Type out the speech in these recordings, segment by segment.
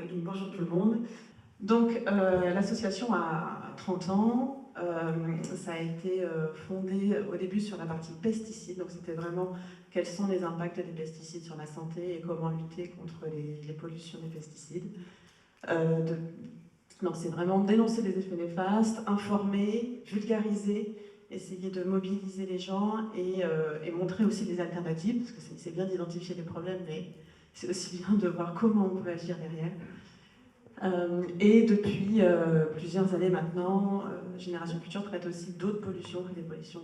Oui, bonjour tout le monde. Donc, l'association a 30 ans. Ça a été fondé au début sur la partie pesticides. Donc, c'était vraiment quels sont les impacts des pesticides sur la santé et comment lutter contre les pollutions des pesticides. Donc, c'est vraiment dénoncer les effets néfastes, informer, vulgariser, essayer de mobiliser les gens et montrer aussi des alternatives, parce que c'est bien d'identifier les problèmes, mais c'est aussi bien de voir comment on peut agir derrière. Et depuis plusieurs années maintenant, Génération Future traite aussi d'autres pollutions que des pollutions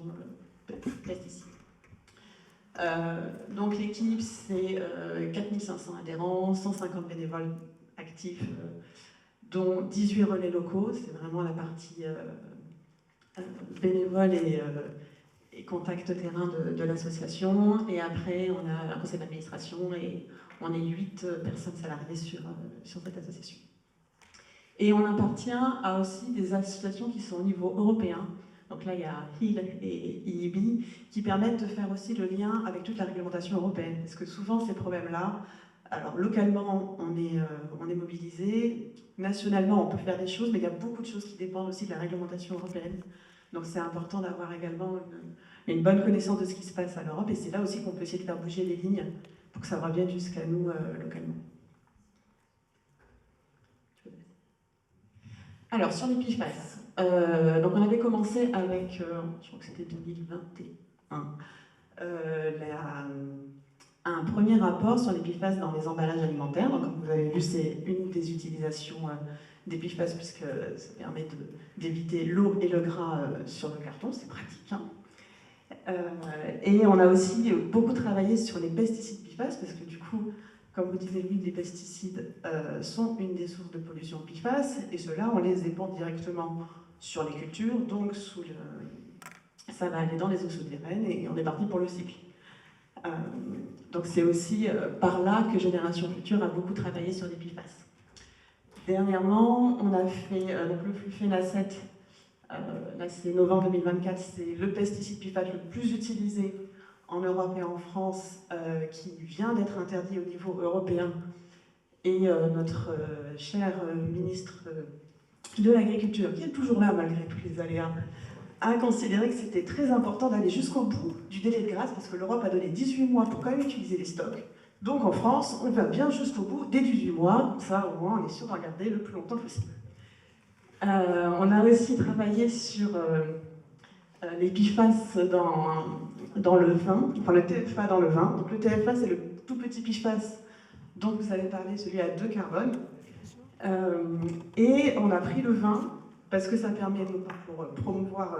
pesticides. Donc l'équipe, c'est 4500 adhérents, 150 bénévoles actifs, dont 18 relais locaux. C'est vraiment la partie bénévole et contact terrain de l'association. Et après, on a un conseil d'administration et on est 8 personnes salariées sur cette association. Et on appartient à aussi des associations qui sont au niveau européen. Donc là, il y a HIL et IIB qui permettent de faire aussi le lien avec toute la réglementation européenne. Parce que souvent, ces problèmes-là, alors localement, on est mobilisé. Nationalement, on peut faire des choses, mais il y a beaucoup de choses qui dépendent aussi de la réglementation européenne. Donc c'est important d'avoir également une bonne connaissance de ce qui se passe à l'Europe. Et c'est là aussi qu'on peut essayer de faire bouger les lignes pour que ça revienne jusqu'à nous localement. Alors, sur les PFAS, donc on avait commencé avec, je crois que c'était 2021, un premier rapport sur les PFAS dans les emballages alimentaires. Donc, comme vous avez vu, c'est une des utilisations des PFAS, puisque ça permet d'éviter l'eau et le gras sur le carton, c'est pratique. Hein. Et on a aussi beaucoup travaillé sur les pesticides PFAS, parce que du coup, comme vous disiez, les pesticides sont une des sources de pollution PFAS, et ceux-là, on les épand directement sur les cultures, donc ça va aller dans les eaux souterraines, et on est parti pour le cycle. Donc c'est aussi par là que Génération Future a beaucoup travaillé sur les PFAS. Dernièrement, on a fait donc le flufénacet, là c'est novembre 2024, c'est le pesticide PFAS le plus utilisé en Europe et en France, qui vient d'être interdit au niveau européen. Et notre cher ministre de l'Agriculture, qui est toujours là malgré tous les aléas, a considéré que c'était très important d'aller jusqu'au bout du délai de grâce, parce que l'Europe a donné 18 mois pour quand même utiliser les stocks. Donc en France, on va bien jusqu'au bout des 18 mois, comme ça au moins on est sûr d'en garder le plus longtemps possible. On a aussi travaillé sur les PFAS dans le vin, enfin le TFA dans le vin. Donc le TFA, c'est le tout petit PFAS dont vous avez parlé, celui à 2 carbones. Et on a pris le vin, parce que ça permet, non pas pour promouvoir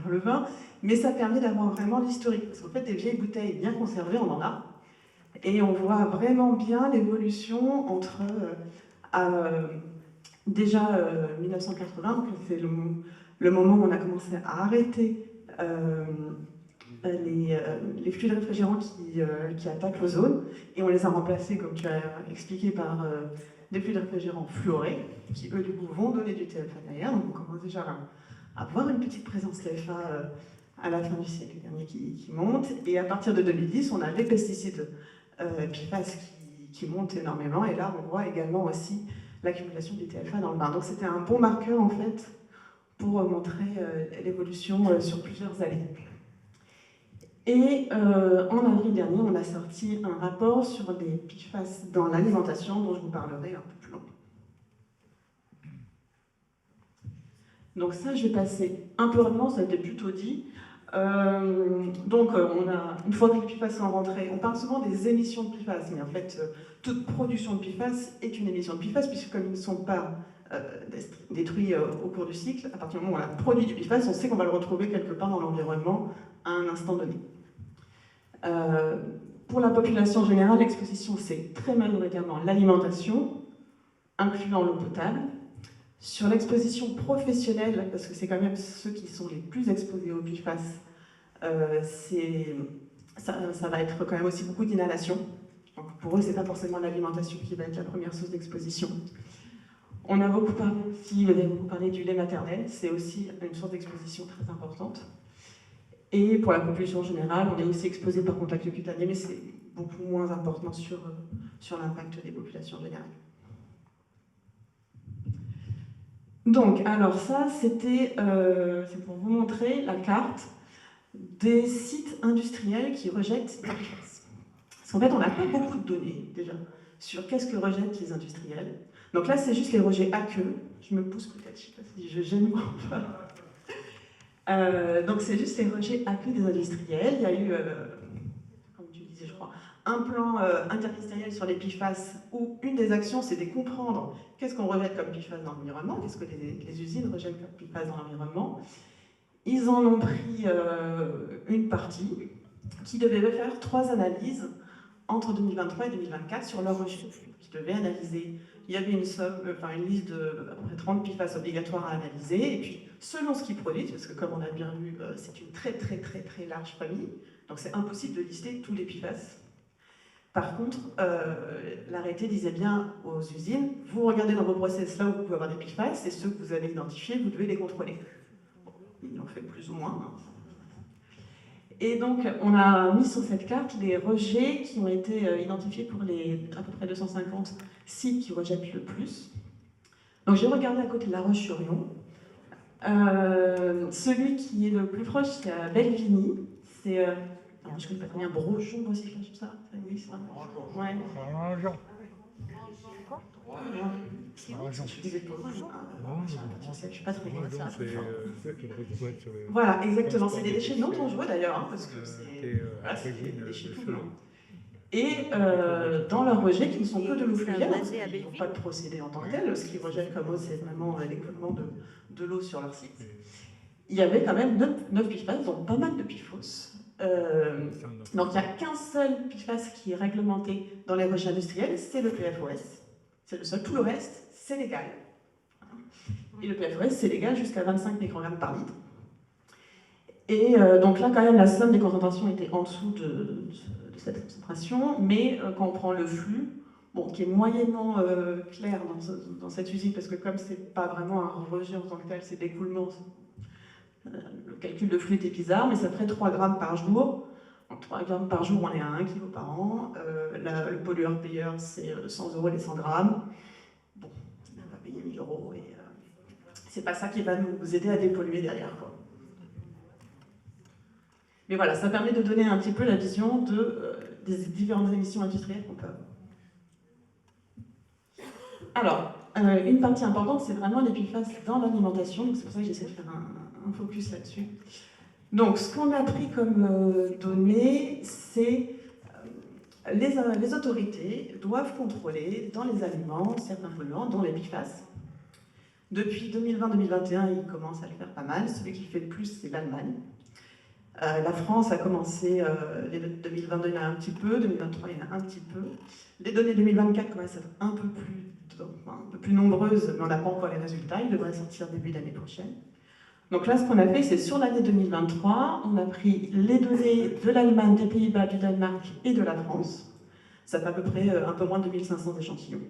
le vin, mais ça permet d'avoir vraiment l'historique. Parce qu'en fait, des vieilles bouteilles bien conservées, on en a. Et on voit vraiment bien l'évolution entre déjà 1980, donc c'est le moment où on a commencé à arrêter les fluides réfrigérants qui attaquent l'ozone, et on les a remplacés, comme tu as expliqué, par des fluides réfrigérants fluorés, qui eux du coup vont donner du TFA derrière. Donc on commence déjà à avoir une petite présence TFA à la fin du siècle dernier qui monte, et à partir de 2010, on a les pesticides PFAS qui montent énormément, et là on voit également aussi l'accumulation du TFA dans le vin. Donc c'était un bon marqueur en fait pour montrer l'évolution sur plusieurs années. Et en avril dernier, on a sorti un rapport sur les PFAS dans l'alimentation, dont je vous parlerai un peu plus longtemps. Donc ça, je vais passer un peu rapidement, ça a été plutôt dit. Donc une fois que les PFAS sont rentrés, on parle souvent des émissions de PFAS, mais en fait, toute production de PFAS est une émission de PFAS, puisque comme ils ne sont pas détruits au cours du cycle, à partir du moment où on a produit du PFAS, on sait qu'on va le retrouver quelque part dans l'environnement à un instant donné. Pour la population générale, l'exposition, c'est très majoritairement l'alimentation, incluant l'eau potable. Sur l'exposition professionnelle, parce que c'est quand même ceux qui sont les plus exposés au PFAS, ça va être quand même aussi beaucoup d'inhalation. Donc pour eux, c'est pas forcément l'alimentation qui va être la première source d'exposition. On a beaucoup parlé aussi, vous avez beaucoup parlé du lait maternel, c'est aussi une source d'exposition très importante. Et pour la population générale, on est aussi exposé par contact cutané, mais c'est beaucoup moins important sur l'impact des populations générales. Donc, alors ça, c'est pour vous montrer la carte des sites industriels qui rejettent les PFAS. Parce qu'en fait, on n'a pas beaucoup de données, déjà, sur qu'est-ce que rejettent les industriels. Donc là, c'est juste les rejets aqueux. Je me pousse peut-être, je ne sais pas si je gêne ou pas. Donc c'est juste les rejets aqueux des industriels. Il y a eu, comme tu disais, je crois, un plan interministériel sur les PFAS où une des actions, c'était comprendre qu'est-ce qu'on rejette comme PFAS dans l'environnement, qu'est-ce que les usines rejettent comme PFAS dans l'environnement. Ils en ont pris une partie qui devait faire 3 analyses entre 2023 et 2024 sur leur rejet. Ils devaient analyser. Il y avait une liste de à peu près 30 PFAS obligatoires à analyser, et puis selon ce qu'ils produisent, parce que comme on a bien vu, c'est une très large famille, donc c'est impossible de lister tous les PFAS. Par contre, l'arrêté disait bien aux usines, vous regardez dans vos process là où vous pouvez avoir des PFAS, et ceux que vous avez identifiés, vous devez les contrôler. Bon, ils l'ont fait plus ou moins. Et donc, on a mis sur cette carte les rejets qui ont été identifiés pour les à peu près 250 sites qui rejettent le plus. Donc, j'ai regardé à côté de La Roche-sur-Yon. Celui qui est le plus proche, c'est à Belvigny. C'est, je ne connais pas très bien, Brochon, recyclage, tout ça. Oui, c'est vraiment. Ouais. Je suis pas très bien. Voilà, exactement. C'est des déchets non dangereux d'ailleurs, hein, parce que c'est des déchets tout blancs. Et dans leurs rejets, qui ne sont que de l'eau fluviale, ils n'ont pas de procédé en tant que tel. Ce qu'ils rejettent comme eau, c'est vraiment l'écoulement de l'eau sur leur site. Il y avait quand même 9 PFAS, donc pas mal de PFOS. Donc il n'y a qu'un seul PFAS qui est réglementé dans les rejets industriels, c'est le PFOS. C'est le seul. Tout le reste, c'est légal. Et le PFOS, c'est légal jusqu'à 25 microgrammes par litre. Et donc là, quand même, la somme des concentrations était en dessous de cette concentration, mais quand on prend le flux, bon, qui est moyennement clair dans cette usine, parce que comme c'est pas vraiment un rejet en tant que tel, c'est l'écoulement, le calcul de flux était bizarre, mais ça ferait 3 grammes par jour. Donc 3 grammes par jour, on est à 1 kg par an. Le pollueur-payeur, c'est 100 € les 100 grammes. Bon, on va payer 1 000 € et c'est pas ça qui va nous aider à dépolluer derrière, quoi. Mais voilà, ça permet de donner un petit peu la vision des différentes émissions industrielles qu'on peut avoir. Alors, une partie importante, c'est vraiment les PFAS dans l'alimentation, donc c'est pour ça que j'essaie de faire un focus là-dessus. Donc, ce qu'on a pris comme données, c'est les autorités doivent contrôler dans les aliments certains polluants, dont les PFAS. Depuis 2020-2021, ils commencent à le faire pas mal. Celui qui fait le plus, c'est l'Allemagne. La France a commencé, les 2022, il y en a un petit peu, 2023, il y en a un petit peu. Les données 2024 commencent à être un peu plus nombreuses, mais on n'a pas encore les résultats. Ils devraient sortir début d'année prochaine. Donc là, ce qu'on a fait, c'est sur l'année 2023, on a pris les données de l'Allemagne, des Pays-Bas, du Danemark et de la France. Ça fait à peu près un peu moins de 2500 échantillons.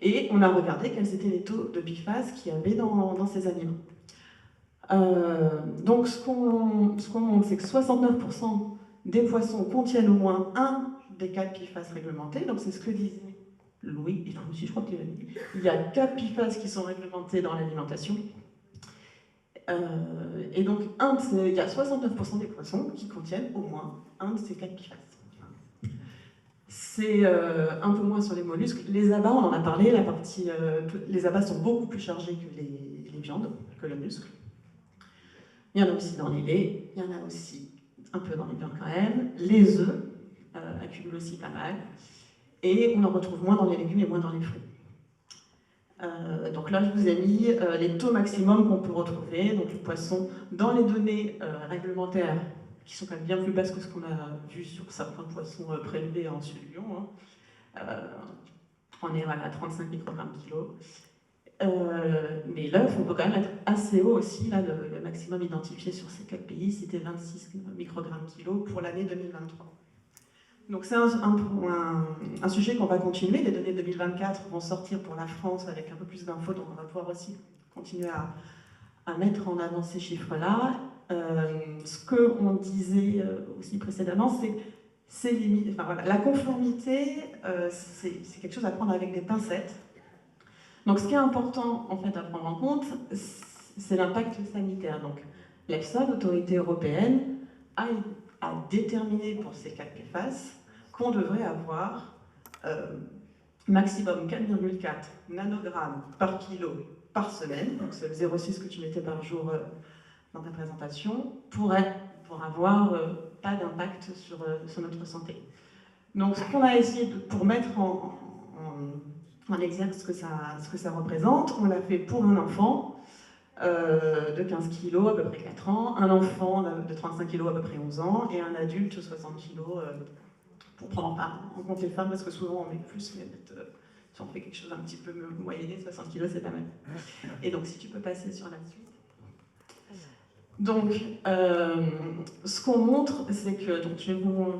Et on a regardé quels étaient les taux de PFAS qu'il y avait dans ces aliments. Donc ce qu'on montre, c'est que 69% des poissons contiennent au moins un des 4 PFAS réglementés. Donc c'est ce que disait Louis, et aussi, je crois qu'il a dit. Il y a 4 PFAS qui sont réglementés dans l'alimentation. Et donc il y a 69% des poissons qui contiennent au moins un de ces 4 PFAS. C'est un peu moins sur les mollusques. Les abats, on en a parlé, les abats sont beaucoup plus chargés que les viandes, que le muscle. Il y en a aussi dans les laits, il y en a aussi un peu dans les viandes quand même. Les œufs accumulent aussi pas mal. Et on en retrouve moins dans les légumes et moins dans les fruits. Donc là, je vous ai mis les taux maximum qu'on peut retrouver. Donc le poisson, dans les données réglementaires, qui sont quand même bien plus basses que ce qu'on a vu sur certains poissons prélevés en Sud-Lyon. On est à 35 microgrammes kilo. Mais l'œuf, on peut quand même être assez haut aussi. Là, le maximum identifié sur ces 4 pays, c'était 26 microgrammes kilo pour l'année 2023. Donc c'est un sujet qu'on va continuer. Les données 2024 vont sortir pour la France avec un peu plus d'infos, donc on va pouvoir aussi continuer à mettre en avant ces chiffres-là. Ce qu'on disait aussi précédemment, c'est la conformité, c'est quelque chose à prendre avec des pincettes. Donc ce qui est important en fait à prendre en compte, c'est l'impact sanitaire. Donc l'EFSA, l'autorité européenne, a déterminé pour ces 4 PFAS qu'on devrait avoir maximum 4,4 nanogrammes par kilo par semaine, donc c'est le 0,6 que tu mettais par jour dans ta présentation, pour avoir pas d'impact sur notre santé. Donc ce qu'on a essayé pour mettre en exergue ce que ça représente, on l'a fait pour un enfant de 15 kg, à peu près 4 ans, un enfant de 35 kg, à peu près 11 ans, et un adulte de 60 kg, pour prendre en compte les femmes, parce que souvent on met plus, mais si on fait quelque chose un petit peu moyenné, 60 kg, c'est pas mal. Et donc si tu peux passer sur la suite. Donc, ce qu'on montre, c'est que, donc je vais vous...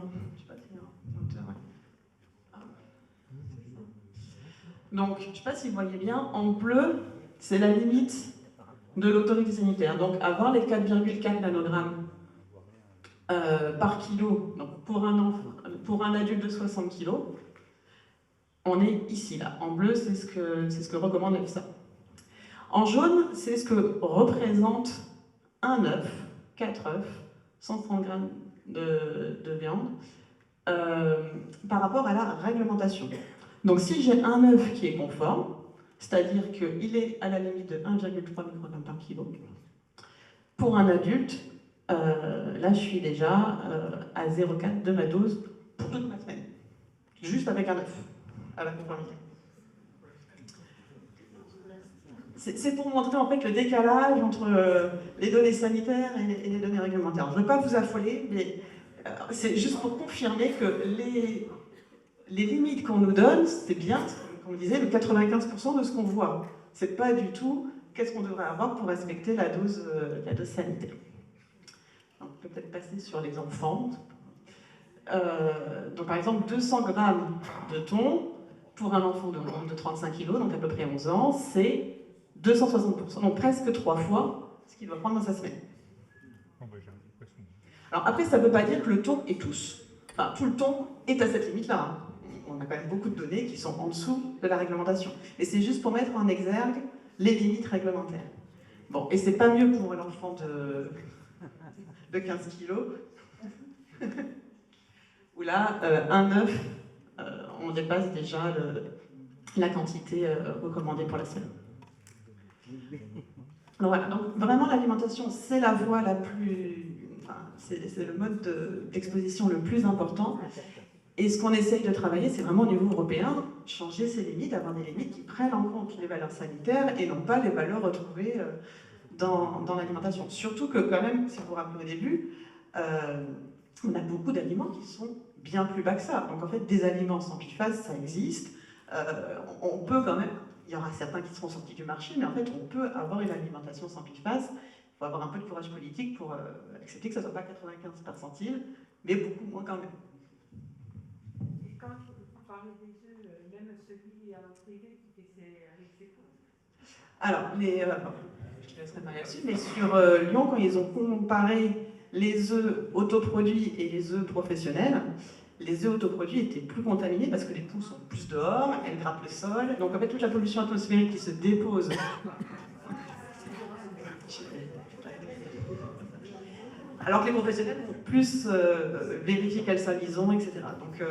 Donc, je ne sais pas si vous voyez bien, en bleu, c'est la limite de l'autorité sanitaire. Donc, avoir les 4,4 nanogrammes par kilo, donc pour un adulte de 60 kg, on est ici, là. En bleu, c'est ce que recommande l'EFSA. En jaune, c'est ce que représente un œuf, 4 œufs, 130 grammes de viande, par rapport à la réglementation. Donc si j'ai un œuf qui est conforme, c'est-à-dire qu'il est à la limite de 1,3 microgrammes par kilo, pour un adulte, là je suis déjà à 0,4 de ma dose pour toute ma semaine, juste avec un œuf, à la conformité. C'est pour montrer en fait le décalage entre les données sanitaires et les données réglementaires. Je ne veux pas vous affoler, mais c'est juste pour confirmer que les limites qu'on nous donne, c'est bien, comme on disait, le 95% de ce qu'on voit. C'est pas du tout qu'est-ce qu'on devrait avoir pour respecter la dose sanitaire. Donc, on peut peut-être passer sur les enfants. Donc par exemple, 200 grammes de thon pour un enfant de 35 kg, donc à peu près 11 ans, c'est 260%, donc presque 3 fois ce qu'il doit prendre dans sa semaine. Alors après, ça ne veut pas dire que le thon est tous. Enfin, tout le thon est à cette limite-là. Hein. On a quand même beaucoup de données qui sont en dessous de la réglementation. Et c'est juste pour mettre en exergue les limites réglementaires. Bon, et c'est pas mieux pour l'enfant de 15 kg, où là, un œuf, on dépasse déjà la quantité recommandée pour la semaine. Donc voilà, donc vraiment l'alimentation, c'est la voie la plus... Enfin, c'est le mode d'exposition le plus important. Et ce qu'on essaye de travailler, c'est vraiment au niveau européen, changer ces limites, avoir des limites qui prennent en compte les valeurs sanitaires et non pas les valeurs retrouvées dans l'alimentation. Surtout que quand même, si vous vous rappelez au début, on a beaucoup d'aliments qui sont bien plus bas que ça. Donc en fait, des aliments sans PFAS, ça existe. On peut quand même, il y aura certains qui seront sortis du marché, mais en fait, on peut avoir une alimentation sans PFAS. Il faut avoir un peu de courage politique pour accepter que ça ne soit pas 95 par centile, mais beaucoup moins quand même. Et quand vous parlez des œufs, même celui à l'entrée qui fait avec ses poules. Alors, je te laisserai parler là-dessus, mais sur Lyon, quand ils ont comparé les œufs autoproduits et les œufs professionnels, les œufs autoproduits étaient plus contaminés parce que les poules sont plus dehors, elles grappent le sol, donc en fait toute la pollution atmosphérique qui se dépose. Alors que les professionnels vont plus vérifier quel sable ils ont, etc. Donc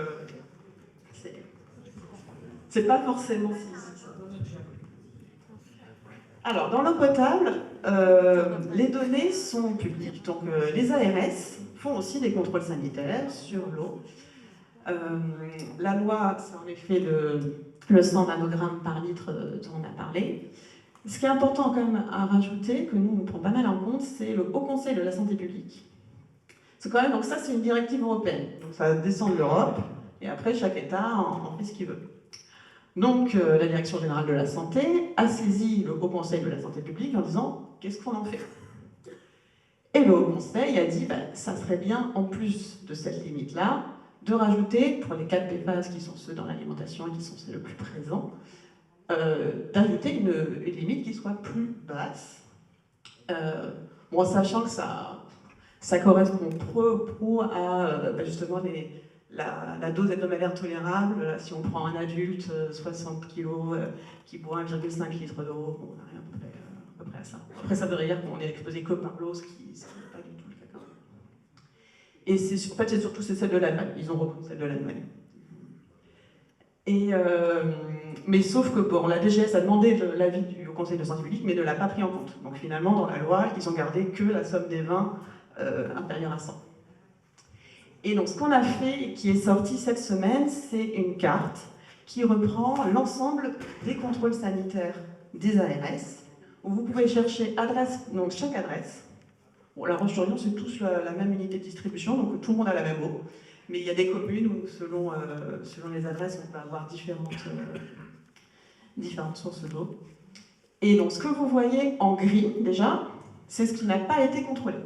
c'est pas forcément si. Alors, dans l'eau potable, les données sont publiques. Donc, les ARS font aussi des contrôles sanitaires sur l'eau. La loi, c'est en effet le 100 nanogrammes par litre dont on a parlé. Ce qui est important quand même à rajouter, que nous on prend pas mal en compte, c'est le Haut Conseil de la santé publique. C'est quand même, donc ça c'est une directive européenne. Donc ça descend de l'Europe, et après chaque État en fait ce qu'il veut. Donc, la Direction générale de la santé a saisi le Haut Conseil de la santé publique en disant « qu'est-ce qu'on en fait ?» Et le Haut Conseil a dit ça serait bien, en plus de cette limite-là, de rajouter, pour les 4 PFAS qui sont ceux dans l'alimentation et qui sont ceux le plus présents, d'ajouter une limite qui soit plus basse, sachant que ça correspond pro à justement la dose hebdomadaire tolérable, là, si on prend un adulte, 60 kg, qui boit 1,5 litre d'eau, bon, on arrive à peu près à ça. Après, ça veut dire qu'on est exposé que par l'eau, ce qui n'est pas du tout le cas quand même. Et en fait, c'est surtout celle de l'Allemagne. Ils ont repris celle de l'Allemagne. Mais sauf que bon, la DGS a demandé l'avis au Conseil de santé publique, mais ne l'a pas pris en compte. Donc finalement, dans la loi, ils ont gardé que la somme des vins inférieure à 100. Et donc ce qu'on a fait, et qui est sorti cette semaine, c'est une carte qui reprend l'ensemble des contrôles sanitaires des ARS, où vous pouvez chercher adresse, donc chaque adresse. Bon, La Roche-sur-Yon, c'est tous la même unité de distribution, donc tout le monde a la même eau. Mais il y a des communes où, selon les adresses, on peut avoir différentes sources d'eau. Et donc, ce que vous voyez en gris, déjà, c'est ce qui n'a pas été contrôlé.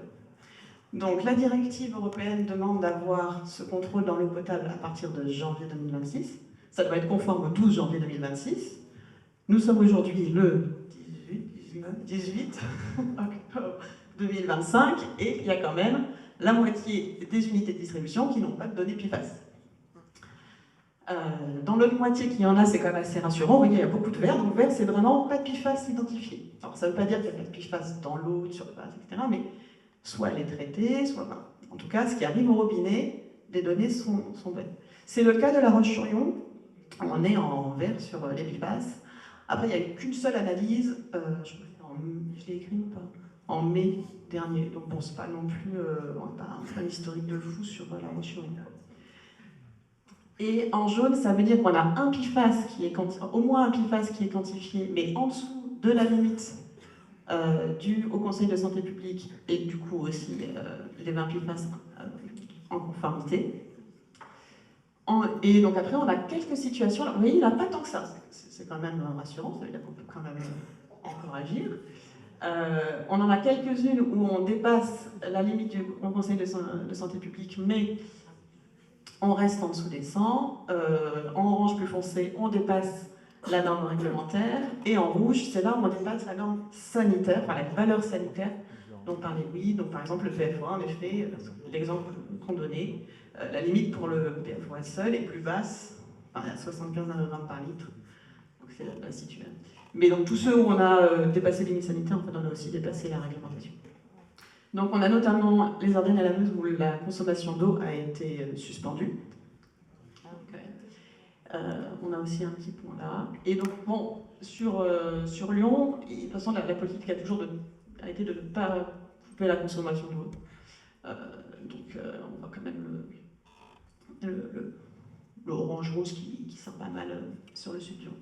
Donc, la directive européenne demande d'avoir ce contrôle dans l'eau potable à partir de janvier 2026. Ça doit être conforme au 12 janvier 2026. Nous sommes aujourd'hui le 18 octobre 2025, et il y a quand même la moitié des unités de distribution qui n'ont pas de données PFAS. Dans l'autre moitié qui en a, c'est quand même assez rassurant. Vous voyez, il y a beaucoup de vert, donc vert, c'est vraiment pas de PFAS identifié. Alors, ça ne veut pas dire qu'il n'y a pas de PFAS dans l'eau, sur le base, etc., mais soit elle est traitée, soit pas. En tout cas, ce qui arrive au robinet, les données sont bonnes. C'est le cas de la Roche-sur-Yon. On est en vert sur les PFAS. Après, il n'y a eu qu'une seule analyse, je l'ai écrit ou pas, en mai dernier. Donc bon, c'est pas non plus un historique de fou sur la Roche-sur-Yon. Et en jaune, ça veut dire qu'on a un PFAS au moins un PFAS qui est quantifié, mais en dessous de la limite due au Conseil de santé publique, et du coup aussi les 20 PFAS en conformité. Et donc après, on a quelques situations. Vous voyez, il n'y en a pas tant que ça. C'est quand même rassurant, ça veut dire qu'on peut quand même encore agir. On en a quelques-unes où on dépasse la limite du Conseil de santé publique, mais on reste en dessous des 100. En orange plus foncé, on dépasse la norme réglementaire. Et en rouge, c'est là où on dépasse la norme sanitaire, enfin la valeur sanitaire dont parlait Louis. Donc par exemple, le PFOA, en effet, l'exemple qu'on donnait, la limite pour le PFOA seul est plus basse, à 75 nanogrammes par litre. Donc c'est la situation. Mais dans tous ceux où on a dépassé les limites sanitaires, en fait, on a aussi dépassé la réglementation. Donc on a notamment les Ardennes et la Meuse où la consommation d'eau a été suspendue. On a aussi un petit point là. Et donc bon, sur Lyon, de toute façon la politique a toujours été de ne pas couper la consommation d'eau. Donc on voit quand même le orange-rose qui sort pas mal sur le sud Lyon.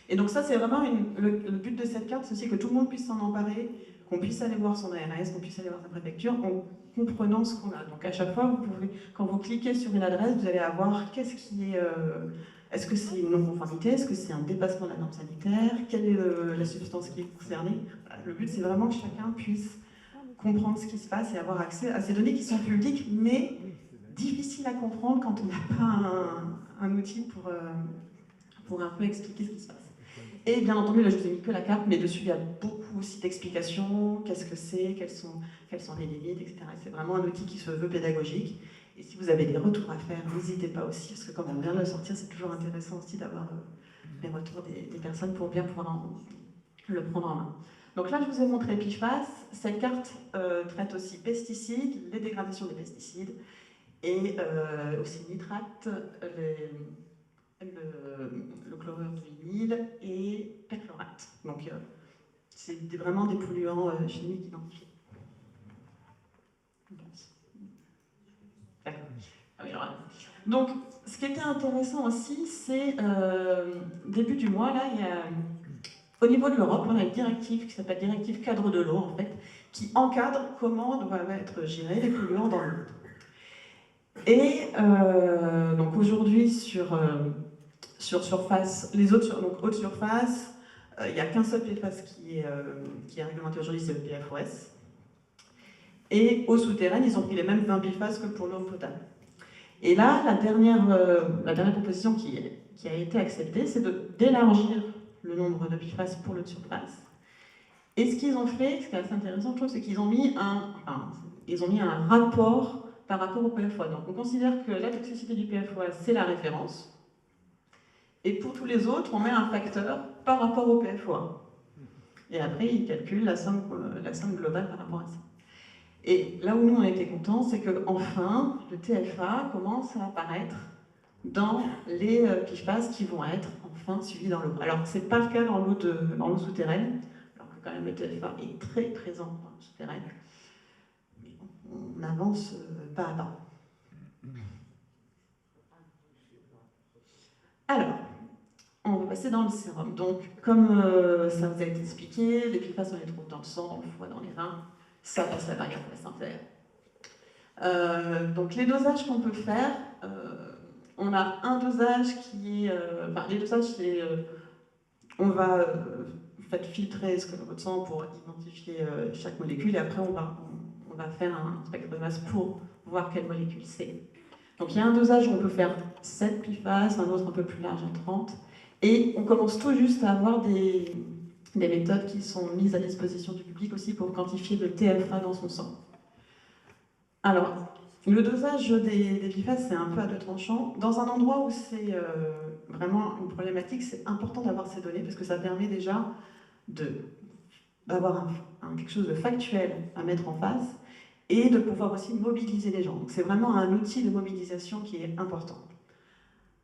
Et donc ça, c'est vraiment le but de cette carte, c'est aussi que tout le monde puisse s'en emparer, qu'on puisse aller voir son ARS, qu'on puisse aller voir sa préfecture, en comprenant ce qu'on a. Donc à chaque fois, vous pouvez, quand vous cliquez sur une adresse, vous allez avoir qu'est-ce qui est... est-ce que c'est une non-conformité? Est-ce que c'est un dépassement de la norme sanitaire? Quelle est la substance qui est concernée? Le but, c'est vraiment que chacun puisse comprendre ce qui se passe et avoir accès à ces données qui sont publiques, mais difficiles à comprendre quand on n'a pas un outil pour un peu expliquer ce qui se passe. Et bien entendu, là je vous ai mis que la carte, mais dessus il y a beaucoup aussi d'explications, qu'est-ce que c'est, quelles sont les limites, etc. C'est vraiment un outil qui se veut pédagogique. Et si vous avez des retours à faire, n'hésitez pas aussi, parce que quand on vient de le sortir, c'est toujours intéressant aussi d'avoir les retours des personnes pour bien pouvoir le prendre en main. Donc là, je vous ai montré PFAS. Cette carte traite aussi pesticides, les dégradations des pesticides, et aussi nitrates, le chlorure de vinyle et perchlorate. Donc c'est vraiment des polluants chimiques identifiés. Donc ce qui était intéressant aussi, c'est début du mois, là, il y a, au niveau de l'Europe, on a une directive qui s'appelle Directive Cadre de l'eau, en fait, qui encadre comment doivent être gérés les polluants dans l'eau. Et donc aujourd'hui, sur surface, les autres, donc haute surface, il n'y a qu'un seul PFAS qui est réglementé aujourd'hui, c'est le PFOS. Et eau souterraine, ils ont pris les mêmes 20 PFAS que pour l'eau potable. Et là, la dernière proposition qui a été acceptée, c'est d'élargir le nombre de PFAS pour l'eau de surface. Et ce qu'ils ont fait, ce qui est assez intéressant, je trouve, c'est qu'ils ont mis un rapport par rapport au PFOA. Donc on considère que la toxicité du PFOA, c'est la référence. Et pour tous les autres, on met un facteur par rapport au PFOA. Et après, ils calculent la somme globale par rapport à ça. Et là où nous on a été contents, c'est qu'enfin, le TFA commence à apparaître dans les PFAS qui vont être enfin suivis dans l'eau. Alors, ce n'est pas le cas dans l'eau souterraine, alors que quand même le TFA est très présent dans l'eau souterraine. Mais on avance pas à pas. Alors, on va passer dans le sérum. Donc, comme ça vous a été expliqué, les PFAS, on les trouve dans le sang, dans le foie, dans les reins. Ça passe la barrière placentaire. Donc, les dosages qu'on peut faire, on a un dosage qui est... les dosages, c'est... on va filtrer ce que votre sang pour identifier chaque molécule, et après, on va faire un spectre de masse pour voir quelle molécule c'est. Donc, il y a un dosage où on peut faire 7 PFAS, un autre un peu plus large à 30. Et on commence tout juste à avoir des méthodes qui sont mises à disposition du public aussi pour quantifier le TFA dans son sang. Alors, le dosage des PFAS, c'est un peu à deux tranchants. Dans un endroit où c'est vraiment une problématique, c'est important d'avoir ces données parce que ça permet déjà d'avoir quelque chose de factuel à mettre en face et de pouvoir aussi mobiliser les gens. Donc c'est vraiment un outil de mobilisation qui est important.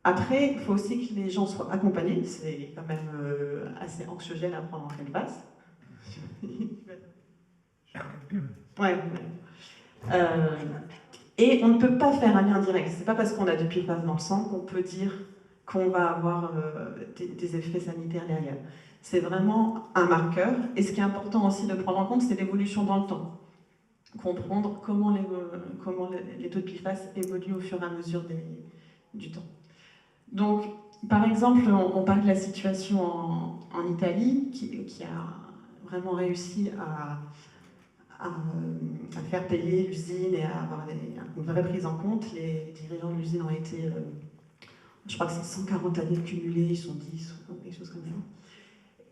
Après, il faut aussi que les gens soient accompagnés. C'est quand même assez anxiogène à prendre en pleine face. Ouais. Et on ne peut pas faire un lien direct. C'est pas parce qu'on a du PFAS dans le sang qu'on peut dire qu'on va avoir des effets sanitaires derrière. C'est vraiment un marqueur. Et ce qui est important aussi de prendre en compte, c'est l'évolution dans le temps. Comprendre comment les taux de PFAS évoluent au fur et à mesure du temps. Donc, par exemple, on parle de la situation en Italie, qui a vraiment réussi à faire payer l'usine et à avoir une vraie prise en compte. Les dirigeants de l'usine ont été, je crois que c'est 140 années cumulées, ils sont 10 ou quelque chose comme ça.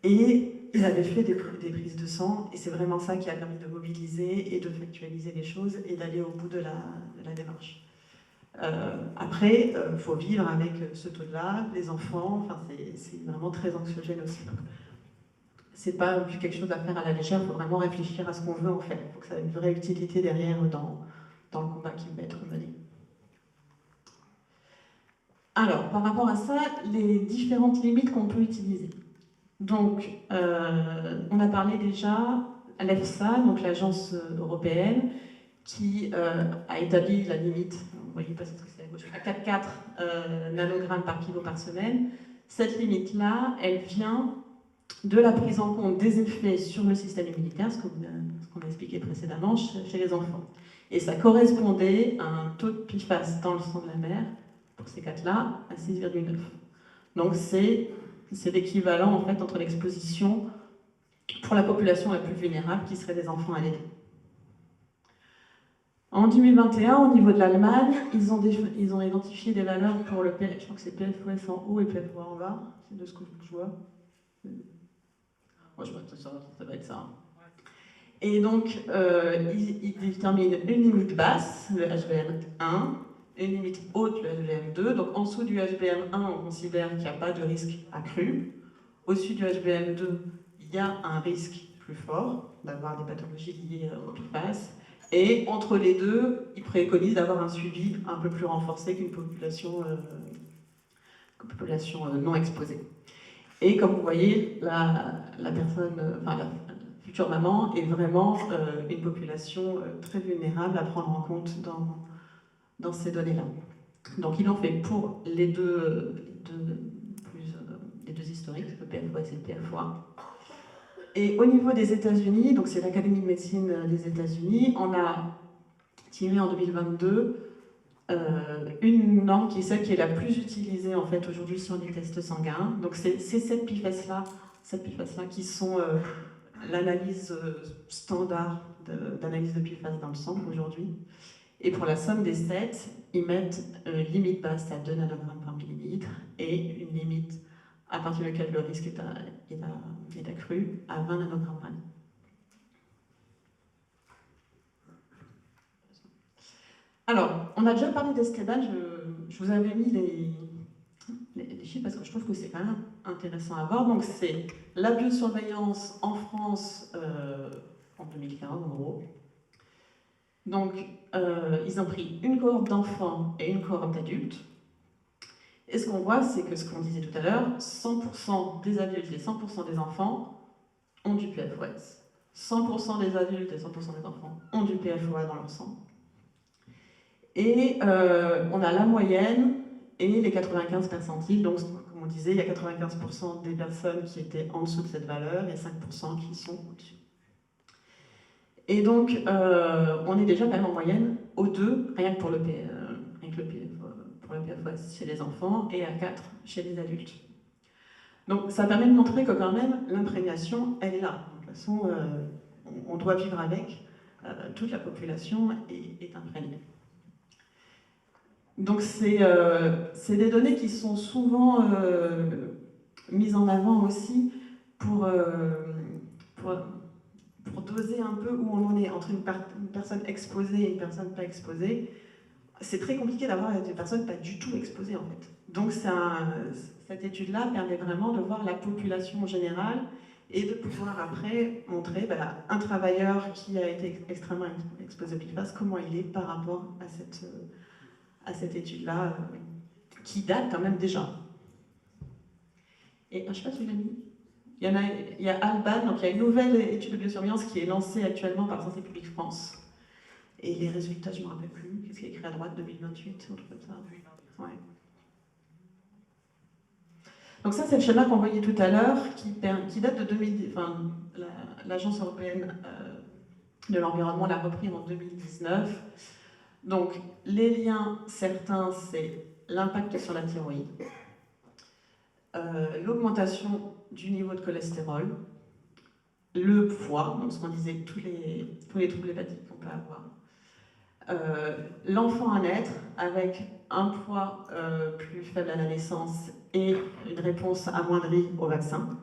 Et ils avaient fait des prises de sang, et c'est vraiment ça qui a permis de mobiliser et de factualiser les choses et d'aller au bout de la démarche. Après, il faut vivre avec ce taux-là, les enfants, c'est vraiment très anxiogène aussi. C'est pas plus quelque chose à faire à la légère, il faut vraiment réfléchir à ce qu'on veut en faire. Il faut que ça ait une vraie utilité derrière dans le combat qui va être mené. Alors, par rapport à ça, les différentes limites qu'on peut utiliser. Donc, on a parlé déjà à l'EFSA, donc l'agence européenne, qui a établi la limite, vous voyez pas ce que c'est à gauche, à 4,4 nanogrammes par kilo par semaine. Cette limite-là, elle vient de la prise en compte des effets sur le système immunitaire, ce qu'on a expliqué précédemment chez les enfants. Et ça correspondait à un taux de PFAS dans le sang de la mère, pour ces cas-là, à 6,9. Donc c'est l'équivalent en fait entre l'exposition pour la population la plus vulnérable, qui serait des enfants à l'aider. En 2021, au niveau de l'Allemagne, ils ont identifié des valeurs pour le PFOS, je crois que c'est PFOS en haut et PFOA en bas, c'est de ce que je vois. Moi, je vois que ça va être ça. Et donc, ils déterminent une limite basse, le HbN1, une limite haute, le HbN2. Donc, en dessous du HbN1, on considère qu'il n'y a pas de risque accru. Au-dessus du HbN2, il y a un risque plus fort d'avoir des pathologies liées au PFAS. Et entre les deux, ils préconisent d'avoir un suivi un peu plus renforcé qu'une population non exposée. Et comme vous voyez, la future maman est vraiment une population très vulnérable à prendre en compte dans ces données-là. Donc il en fait pour les deux historiques, le PFOS et le PFOA. Et au niveau des États-Unis, donc c'est l'Académie de médecine des États-Unis, on a tiré en 2022 une norme qui est celle qui est la plus utilisée en fait aujourd'hui sur les tests sanguins. Donc c'est cette PFAS-là qui sont l'analyse standard d'analyse de PFAS dans le sang aujourd'hui. Et pour la somme des 7, ils mettent limite basse à 2 nanogrammes par millilitre et une limite à partir de laquelle le risque est accru à 20 nanogrammes par litre. Alors, on a déjà parlé d'Esteban, je vous avais mis les chiffres parce que je trouve que c'est quand même intéressant à voir. Donc, c'est la biosurveillance en France en 2015, en gros. Donc, ils ont pris une cohorte d'enfants et une cohorte d'adultes. Et ce qu'on voit, c'est que ce qu'on disait tout à l'heure, 100% des adultes et 100% des enfants ont du PFOS. 100% des adultes et 100% des enfants ont du PFOA dans leur sang. Et on a la moyenne et les 95 percentiles. Donc, comme on disait, il y a 95% des personnes qui étaient en dessous de cette valeur et 5% qui sont au-dessus. Et donc, on est déjà quand même en moyenne au 2, rien que pour le PFOS chez les enfants, et à 4 chez les adultes. Donc, ça permet de montrer que quand même, l'imprégnation, elle est là. De toute façon, on doit vivre avec. Toute la population est imprégnée. Donc, c'est des données qui sont souvent mises en avant aussi pour doser un peu où on en est entre une personne exposée et une personne pas exposée. C'est très compliqué d'avoir des personnes pas du tout exposées en fait. Donc cette étude-là permet vraiment de voir la population générale et de pouvoir après montrer un travailleur qui a été extrêmement exposé au PFAS, comment il est par rapport à cette étude-là qui date quand même déjà. Et je ne sais pas si vous l'avez mis. Il y a Alban, donc il y a une nouvelle étude de biosurveillance qui est lancée actuellement par Santé publique France. Et les résultats, je ne me rappelle plus. Qu'est-ce qui est écrit à droite, 2028, un truc comme ça. Ouais. Donc ça, c'est le schéma qu'on voyait tout à l'heure, qui date de 2010. Enfin, l'Agence européenne de l'environnement l'a repris en 2019. Donc, les liens, certains, c'est l'impact sur la thyroïde, l'augmentation du niveau de cholestérol, le poids, donc ce qu'on disait, tous les troubles hépatiques qu'on peut avoir, l'enfant à naître avec un poids plus faible à la naissance et une réponse amoindrie au vaccin.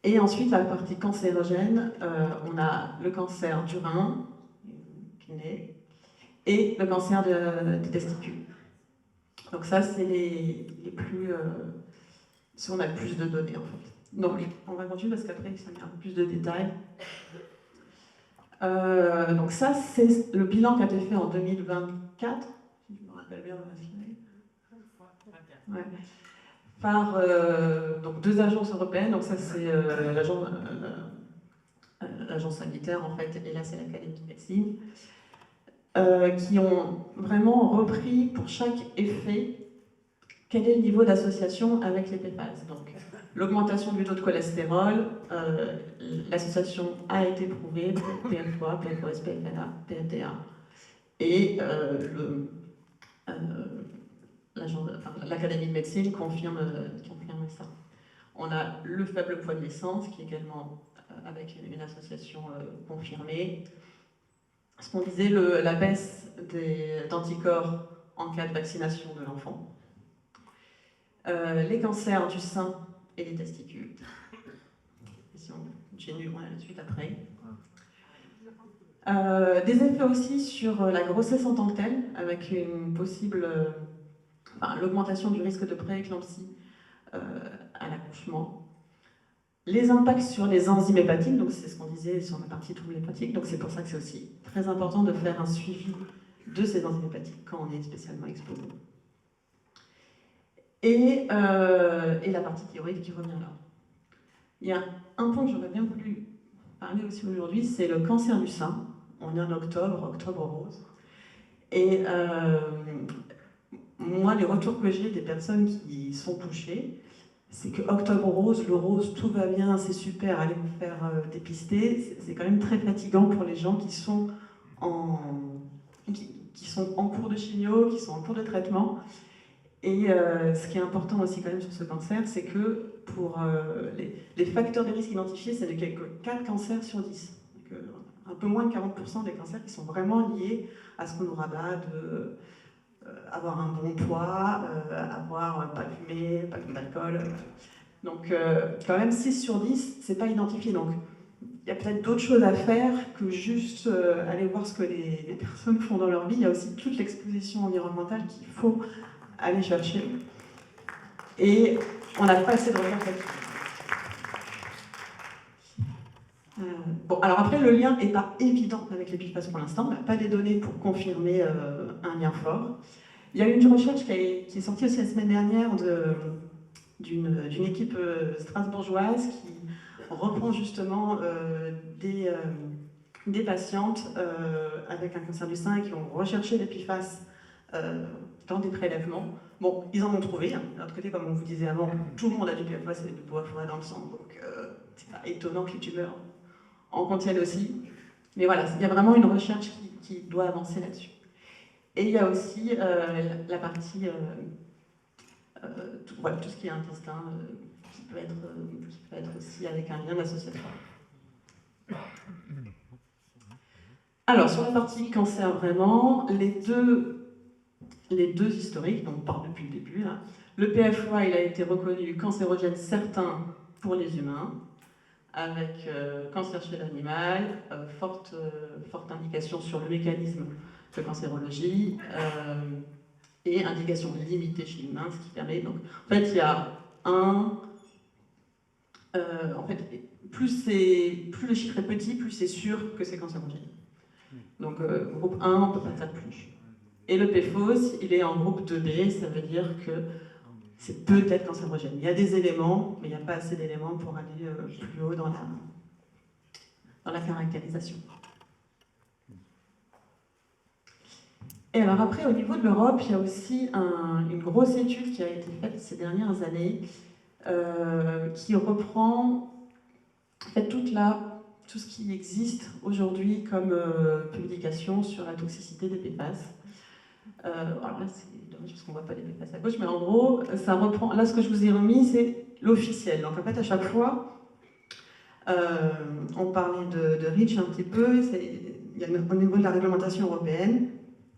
Et ensuite, la partie cancérogène, on a le cancer du rein, et le cancer des testicules. Donc ça, c'est les plus... si on a le plus de données, en fait. Donc, on va continuer parce qu'après, ça met un peu plus de détails. Donc ça, c'est le bilan qui a été fait en 2024, si je me rappelle bien dans la slide. Ouais. Par donc 2 agences européennes, donc ça c'est l'agence sanitaire en fait, et là c'est l'Académie de médecine, qui ont vraiment repris pour chaque effet quel est le niveau d'association avec les PFAS. Donc l'augmentation du taux de cholestérol, l'association a été prouvée pour PFOA, PFOS, PFNA, PFDA. Et l'Académie de médecine confirme ça. On a le faible poids de l'essence, qui est également avec une association confirmée. Ce qu'on disait, la baisse d'anticorps en cas de vaccination de l'enfant. Les cancers du sein et des testicules. Si on continue, on a la suite après. Des effets aussi sur la grossesse en tant que telle, avec une possible... l'augmentation du risque de prééclampsie à l'accouchement. Les impacts sur les enzymes hépatiques, donc c'est ce qu'on disait sur la partie troubles hépatiques, donc c'est pour ça que c'est aussi très important de faire un suivi de ces enzymes hépatiques quand on est spécialement exposé. Et la partie thyroïde qui revient là. Il y a un point que j'aurais bien voulu parler aussi aujourd'hui, c'est le cancer du sein. On est en octobre rose. Et moi, les retours que j'ai des personnes qui sont touchées, c'est que octobre rose, le rose, tout va bien, c'est super, allez vous faire dépister. C'est quand même très fatigant pour les gens qui sont qui sont en cours de chimio, qui sont en cours de traitement. Et ce qui est important aussi quand même sur ce cancer, c'est que pour les facteurs de risque identifiés, c'est de 4 cancers sur 10. Donc, un peu moins de 40% des cancers qui sont vraiment liés à ce qu'on nous rabat de avoir un bon poids, avoir pas fumé, pas d'alcool. Donc quand même 6 sur 10, c'est pas identifié. Donc il y a peut-être d'autres choses à faire que juste aller voir ce que les personnes font dans leur vie. Il y a aussi toute l'exposition environnementale qu'il faut aller chercher. Et on n'a pas assez de recherche là-dessus. Bon, alors après, le lien n'est pas évident avec les PFAS pour l'instant. On n'a pas les données pour confirmer un lien fort. Il y a une recherche qui est sortie aussi la semaine dernière d'une équipe strasbourgeoise qui reprend justement des patientes avec un cancer du sein qui ont recherché les PFAS dans des prélèvements. Bon, ils en ont trouvé. Hein. D'un autre côté, comme on vous disait avant, tout le monde a du PFAS et du PFOA dans le sang, donc c'est pas étonnant que les tumeurs en contiennent aussi. Mais voilà, il y a vraiment une recherche qui doit avancer là-dessus. Et il y a aussi la partie, voilà, tout ce qui est intestin, qui peut être aussi avec un lien d'association. Alors, sur la partie cancer, vraiment, les deux historiques, donc on part depuis le début, là. Le PFOA, il a été reconnu cancérogène certain pour les humains, avec cancer chez l'animal, forte indication sur le mécanisme de cancérologie, et indication limitée chez l'humain, ce qui permet donc... En fait, il y a en fait, plus le chiffre est petit, plus c'est sûr que c'est cancérogène. Donc, groupe 1, on ne peut pas faire plus. Et le PFOS, il est en groupe 2B, ça veut dire que c'est peut-être cancérogène. Il y a des éléments, mais il n'y a pas assez d'éléments pour aller plus haut dans la caractérisation. Et alors après, au niveau de l'Europe, il y a aussi une grosse étude qui a été faite ces dernières années qui reprend en fait, tout ce qui existe aujourd'hui comme publication sur la toxicité des PFAS. Alors là, c'est dommage parce qu'on ne voit pas les PFAS à gauche, mais en gros, ça reprend. Là, ce que je vous ai remis, c'est l'officiel. Donc en fait, à chaque fois, on parlait de REACH un petit peu, il y a au niveau de la réglementation européenne,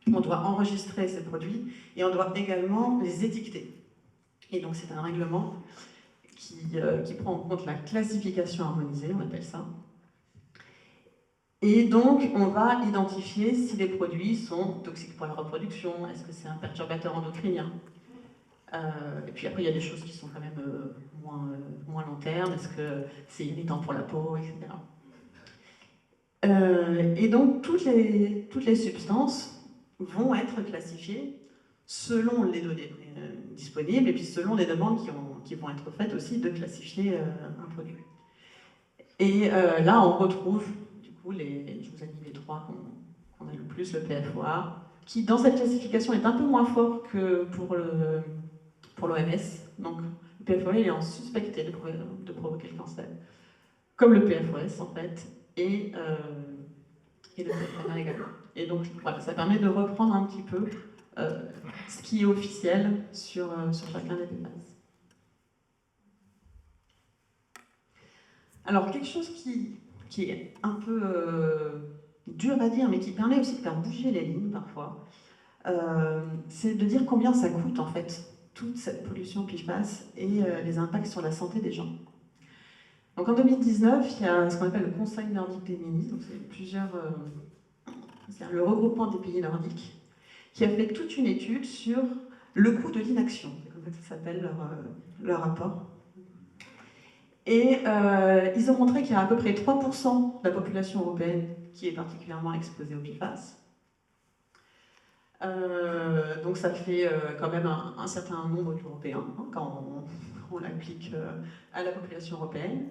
on doit enregistrer ces produits et on doit également les étiqueter. Et donc c'est un règlement qui prend en compte la classification harmonisée, on appelle ça. Et donc on va identifier si les produits sont toxiques pour la reproduction, est-ce que c'est un perturbateur endocrinien. Et puis après il y a des choses qui sont quand même moins long terme, est-ce que c'est irritant pour la peau, etc. Et donc toutes les substances vont être classifiées selon les données disponibles et puis selon les demandes qui vont être faites aussi de classifier un produit. Et là, on retrouve, du coup, je vous ai mis les trois qu'on a le plus, le PFOA, qui dans cette classification est un peu moins fort que pour l'OMS. Donc le PFOA, il est en suspecté de provoquer le cancer, comme le PFOS en fait, et le PFOA également. Et donc voilà, ça permet de reprendre un petit peu ce qui est officiel sur chacun des PFAS. Alors quelque chose qui est un peu dur à dire, mais qui permet aussi de faire bouger les lignes parfois, c'est de dire combien ça coûte en fait, toute cette pollution PFAS et les impacts sur la santé des gens. Donc en 2019, il y a ce qu'on appelle le Conseil nordique des ministres, donc c'est le regroupement des pays nordiques, qui a fait toute une étude sur le coût de l'inaction, c'est comme ça que ça s'appelle leur rapport. Et ils ont montré qu'il y a à peu près 3% de la population européenne qui est particulièrement exposée aux PFAS. Donc ça fait quand même un certain nombre d'Européens quand on l'applique à la population européenne.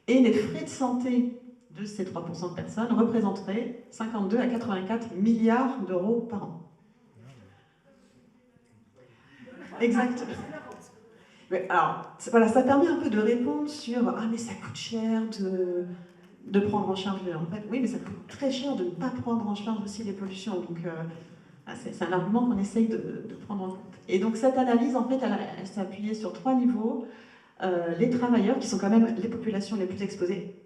Et les frais de santé de ces 3% de personnes représenteraient 52 à 84 milliards d'euros par an. Exact. Mais alors, voilà, ça permet un peu de répondre sur « Ah, mais ça coûte cher de prendre en charge... » En fait, oui, mais ça coûte très cher de ne pas prendre en charge aussi les pollutions. Donc, c'est un argument qu'on essaye de prendre en compte. Et donc, cette analyse, en fait, elle s'est appuyée sur 3 niveaux. Les travailleurs, qui sont quand même les populations les plus exposées,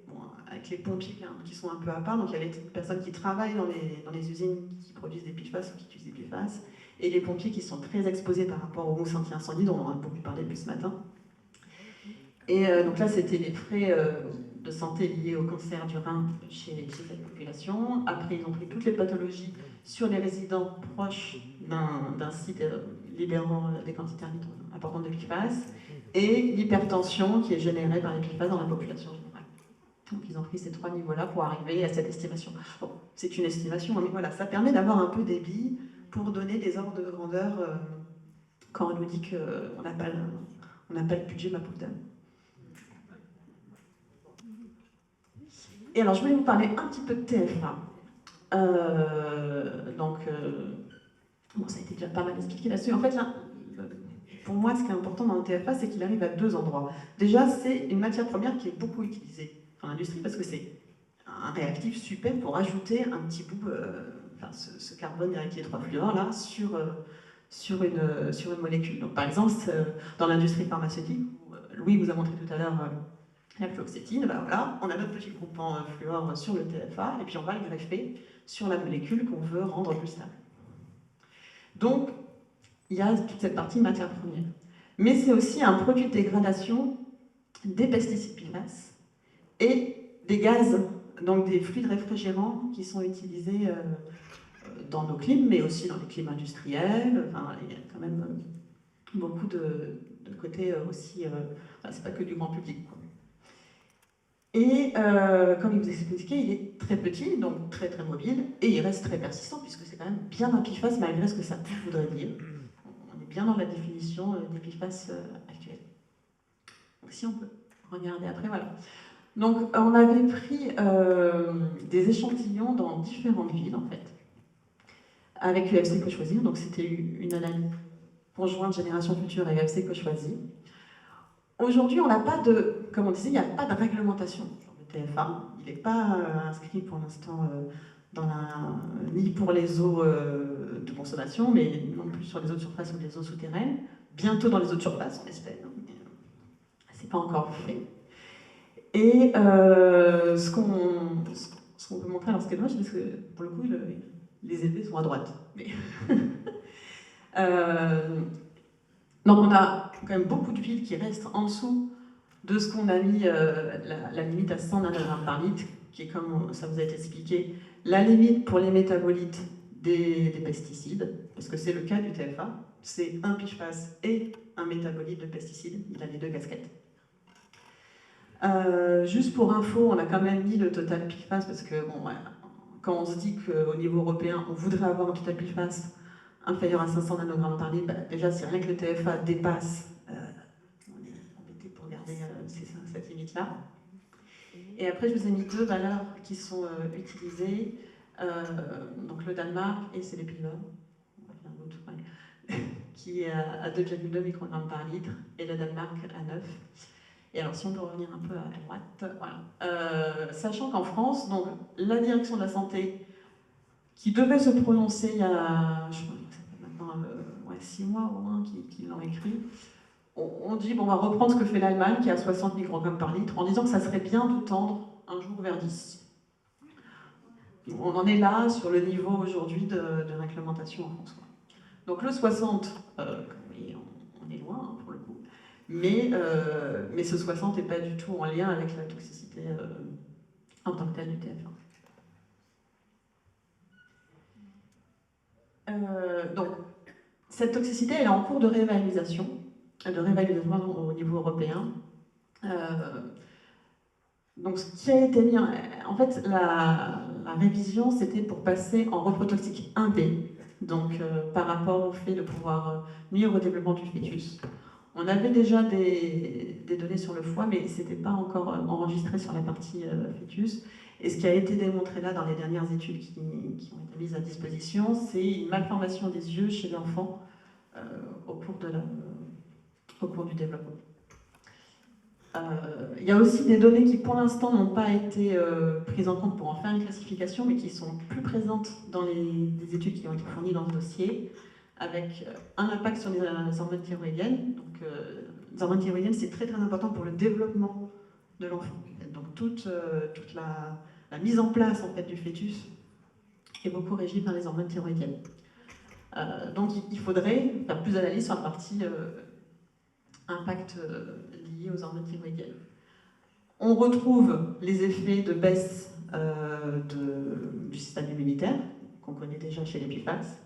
avec les pompiers qui sont un peu à part, donc il y a les personnes qui travaillent dans les usines qui produisent des PFAS ou qui utilisent des PFAS, et les pompiers qui sont très exposés par rapport aux mousses anti-incendie, dont on a beaucoup parlé depuis ce matin. Et donc là, c'était les frais de santé liées au cancer du rein chez cette population. Après, ils ont pris toutes les pathologies sur les résidents proches d'un site libérant des quantités importantes de PFAS, et l'hypertension qui est générée par les PFAS dans la population générale. Donc ils ont pris ces 3 niveaux-là pour arriver à cette estimation. Bon, c'est une estimation, mais voilà, ça permet d'avoir un peu des billes pour donner des ordres de grandeur quand on nous dit qu'on n'a pas le budget, ma pauvre dame. Et alors, je voulais vous parler un petit peu de TFA. Bon, ça a été déjà pas mal expliqué là-dessus. En fait, là, pour moi, ce qui est important dans le TFA, c'est qu'il arrive à 2 endroits. Déjà, c'est une matière première qui est beaucoup utilisée dans l'industrie parce que c'est un réactif super pour ajouter un petit bout, ce carbone qui est 3-fluor là, sur une molécule. Donc, par exemple, dans l'industrie pharmaceutique, Louis vous a montré tout à l'heure la fluoxétine, ben voilà, on a notre petit groupement fluor sur le TFA et puis on va le greffer sur la molécule qu'on veut rendre plus stable. Donc, il y a toute cette partie matière première. Mais c'est aussi un produit de dégradation des pesticides PFAS et des gaz, donc des fluides réfrigérants qui sont utilisés dans nos clims, mais aussi dans les clims industriels. Enfin, il y a quand même beaucoup de côté aussi. C'est pas que du grand public, quoi. Et comme il vous expliquait, il est très petit, donc très très mobile, et il reste très persistant, puisque c'est quand même bien un PFAS, malgré ce que ça voudrait dire. On est bien dans la définition des PFAS actuelles. Donc si on peut regarder après, voilà. Donc on avait pris des échantillons dans différentes villes, en fait, avec UFC que choisir, donc c'était une analyse conjointe Génération Future et UFC que choisir. Aujourd'hui, on n'a pas de, comme on disait, il n'y a pas de réglementation sur le TFA. Il n'est pas inscrit pour l'instant ni pour les eaux de consommation, mais non plus sur les eaux de surface ou les eaux souterraines. Bientôt dans les eaux de surface, on espère. C'est pas encore fait. Et ce qu'on peut montrer, alors ce qui est dommage, parce que pour le coup, les épées sont à droite. Mais donc on a quand même beaucoup de villes qui restent en dessous de ce qu'on a mis la limite à 100 nanogrammes par litre, qui est, comme ça vous a été expliqué, la limite pour les métabolites des pesticides, parce que c'est le cas du TFA, c'est un PFAS et un métabolite de pesticides, il a les 2 casquettes. Juste pour info, on a quand même mis le total PFAS, parce que bon, ouais, quand on se dit qu'au niveau européen, on voudrait avoir un total PFAS inférieur à 500 nanogrammes par litre, déjà si rien que le TFA dépasse, on est embêté pour garder cette limite-là. Et après, je vous ai mis 2 valeurs qui sont utilisées, donc le Danemark et c'est les Pays-Bas, qui est à 2,2 microgrammes par litre, et le Danemark à 9. Et alors, si on peut revenir un peu à droite, voilà. Sachant qu'en France, donc, la direction de la santé, qui devait se prononcer il y a, je crois que ça fait maintenant 6 mois au moins qu'ils l'ont écrit, on dit bon, on va reprendre ce que fait l'Allemagne, qui est à 60 microgrammes par litre, en disant que ça serait bien de tendre un jour vers 10. On en est là sur le niveau aujourd'hui de réglementation en France. Donc le 60, on est loin hein, pour le coup, mais ce 60 n'est pas du tout en lien avec la toxicité en tant que telle du TF1. Donc, cette toxicité, elle est en cours de réévaluation au niveau européen. Donc, ce qui a été mis, en fait, la révision, c'était pour passer en reprotoxique 1B, donc par rapport au fait de pouvoir nuire au développement du fœtus. On avait déjà des données sur le foie, mais ce n'était pas encore enregistré sur la partie fœtus. Et ce qui a été démontré là dans les dernières études qui ont été mises à disposition, c'est une malformation des yeux chez l'enfant au cours du développement. Il y a aussi des données qui, pour l'instant, n'ont pas été prises en compte pour en faire une classification, mais qui sont plus présentes dans les études qui ont été fournies dans ce dossier, avec un impact sur les hormones thyroïdiennes. Donc, les hormones thyroïdiennes, c'est très très important pour le développement de l'enfant. Donc, toute la mise en place en fait, du fœtus est beaucoup régie par les hormones thyroïdiennes. Donc, il faudrait faire plus d'analyse sur la partie impact lié aux hormones thyroïdiennes. On retrouve les effets de baisse du système immunitaire, qu'on connaît déjà chez les PFAS.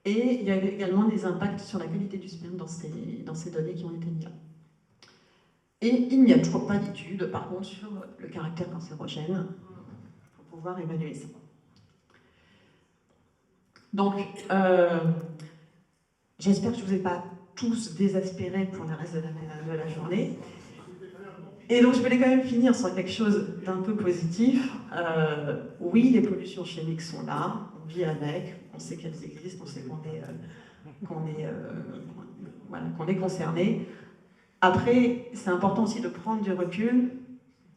Et il y a également des impacts sur la qualité du sperme dans ces données qui ont été mises là. Et il n'y a toujours pas d'études, par contre, sur le caractère cancérogène pour pouvoir évaluer ça. Donc, j'espère que je ne vous ai pas tous désespérés pour le reste de la journée. Et donc, je voulais quand même finir sur quelque chose d'un peu positif. Oui, les pollutions chimiques sont là, on vit avec, on sait qu'elles existent, on sait qu'on est concerné. Après, c'est important aussi de prendre du recul,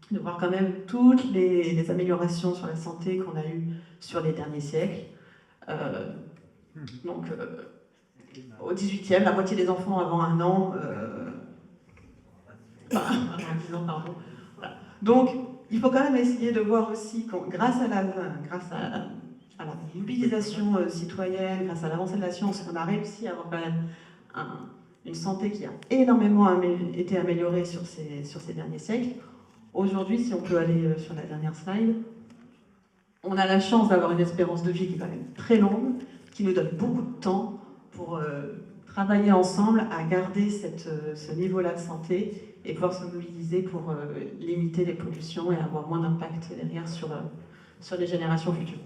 de voir quand même toutes les améliorations sur la santé qu'on a eues sur les derniers siècles. Au 18e, la moitié des enfants avant 1 an, avant 10 ans, pardon. Voilà. Donc, il faut quand même essayer de voir aussi, grâce à la mobilisation citoyenne, grâce à l'avancée de la science, on a réussi à avoir quand même une santé qui a énormément été améliorée sur ces derniers siècles. Aujourd'hui, si on peut aller sur la dernière slide, on a la chance d'avoir une espérance de vie qui est quand même très longue, qui nous donne beaucoup de temps pour travailler ensemble à garder ce niveau-là de santé et pouvoir se mobiliser pour limiter les pollutions et avoir moins d'impact derrière sur les générations futures.